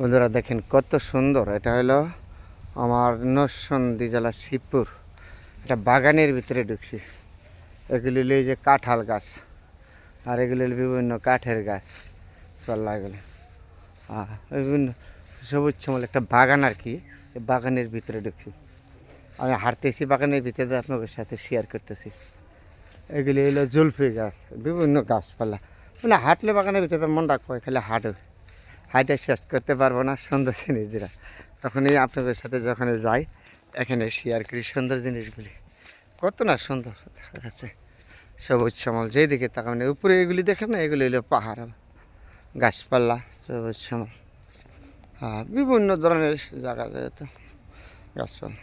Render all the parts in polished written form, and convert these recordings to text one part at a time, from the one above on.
বন্ধুরা দেখেন কত সুন্দর। এটা হলো আমার নরসিংদী জেলা শিবপুর। এটা বাগানের ভিতরে ঢুকছি। এগুলি হলো এই যে কাঁঠাল গাছ, আর এগুলি হলো বিভিন্ন কাঠের গাছ পাল্লা এগুলো। বিভিন্ন সবুজ শ্যামল একটা বাগান আর কি। এই বাগানের ভিতরে ঢুকছি। আমি হাঁটতেছি বাগানের ভিতরে, আপনাদের সাথে শেয়ার করতেছি। এগুলি হলো জলফি গাছ, বিভিন্ন গাছপালা। মানে হাঁটলে বাগানের ভিতরে মন রাখবো, খালি হাঁটবে, হাইটা শেষ করতে পারবো না সুন্দর জিনিসগুলা। তখনই আপনাদের সাথে যখন যাই এখানে শেয়ার করি সুন্দর জিনিসগুলি। কত না সুন্দর দেখা যাচ্ছে, সবুজ শ্যামল। যেদিকে তাকাবেন উপরে এগুলি দেখেন না, এগুলি হলো পাহাড়, গাছপালা, সবুজ শ্যামল। বিভিন্ন ধরনের জায়গা যেহেতু গাছপালা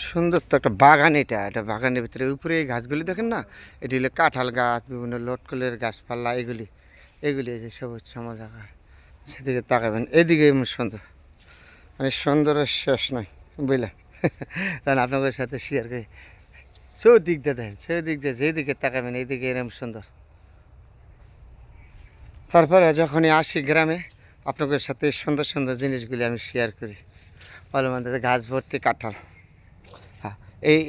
সুন্দর। তো একটা বাগান, এটা বাগানের ভিতরে উপরে এই গাছগুলি দেখেন না, এটি হলো কাঁঠাল গাছ, বিভিন্ন লটকলের গাছপালা, এগুলি এগুলি এই যে সবুজ শ্যামল জায়গা। সেদিকে তাকাবেন, এদিকে এমন সুন্দর, মানে সুন্দরের শেষ নয় বুঝলেন। তাহলে আপনাদের সাথে শেয়ার করি। চৌদিক দিয়ে দেখেন, চৌদিক দিয়ে যেদিকে তাকাবেন এইদিকে এরকম সুন্দর। তারপরে যখনই আসি গ্রামে আপনাদের সাথে সুন্দর সুন্দর জিনিসগুলি আমি শেয়ার করি। ভালো মন্দ গাছ ভর্তি কাঁঠাল। হ্যাঁ,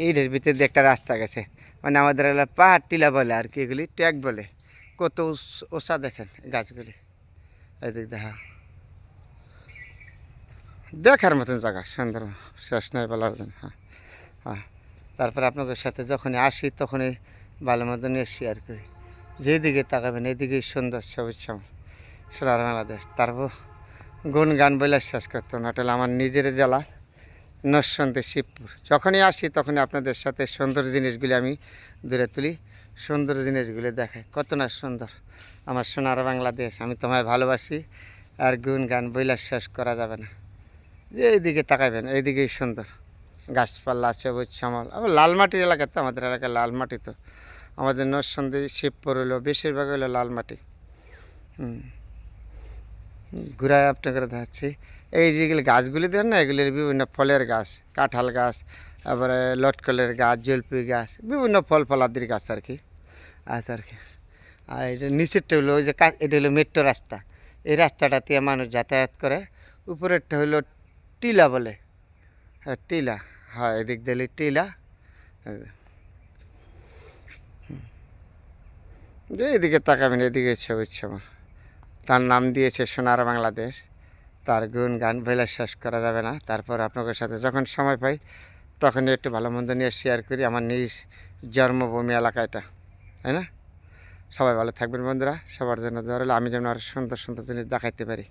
এইটার ভিতরে দিয়ে একটা রাস্তা গেছে, মানে আমাদের এলাকায় পাহাড় টিলা বলে আর কি, এগুলি ট্যাগ বলে। কত ওষা দেখেন গাছগুলি, এদিক দেখা দেখার মতন জায়গা, সুন্দর, শেষ নয় বলার জন্য। হ্যাঁ হ্যাঁ। তারপরে আপনাদের সাথে যখনই আসি তখনই ভালো মতো নিয়ে শেয়ার করি। যেদিকে তাকাবেন এদিকেই সুন্দর সবুজ শ্যামল সোনার বাংলাদেশ। তারপর গুণ গান বলে শেষ করতো না। এটা আমার নিজের জেলা নরসিংদী শিবপুর। যখনই আসি তখনই আপনাদের সাথে সুন্দর জিনিসগুলি আমি দূরে তুলি, সুন্দর জিনিসগুলি দেখাই। কত না সুন্দর আমার সোনার বাংলাদেশ। আমি তোমায় ভালোবাসি, আর গুণ গান বইলা শেষ করা যাবে না। যে এইদিকে তাকাবেন এইদিকেই সুন্দর গাছপালা, সবুজ শ্যামল। আবার লাল মাটির এলাকা, তো আমাদের এলাকায় লাল মাটি। তো আমাদের নরসিংদী শিবপুর হলো বেশিরভাগ হলো লাল মাটি। ঘুরায় আপনাকে দেখাচ্ছি। এই যেগুলি গাছগুলি দেন না, এগুলির বিভিন্ন ফলের গাছ, কাঁঠাল গাছ, তারপরে লটকলের গাছ, জলপি গাছ, বিভিন্ন ফল ফলাদির গাছ আর কি আছে আর কি। আর এটা নিচেরটা হলো ওই যে এটা হলো মেট্রো রাস্তা। এই রাস্তাটা দিয়ে মানুষ যাতায়াত করে। উপরেরটা হলো টিলা বলে। হ্যাঁ টিলা, হ্যাঁ এদিক দিলে টিলা। যে এদিকে তাকাবেন এদিকে সবুজ শ্যামল। তার নাম দিয়েছে সোনার বাংলাদেশ। তার গুণ গান বলে শেষ করা যাবে না। তারপর আপনাদের সাথে যখন সময় পাই তখনই একটু ভালো মন্দ নিয়ে শেয়ার করি আমার নিজ জন্মভূমি এলাকাটা, তাই না? সবাই ভালো থাকবেন বন্ধুরা, সবার জন্য দোয়া রইল। আমি যেন আরও সুন্দর সুন্দর জিনিস দেখাইতে পারি।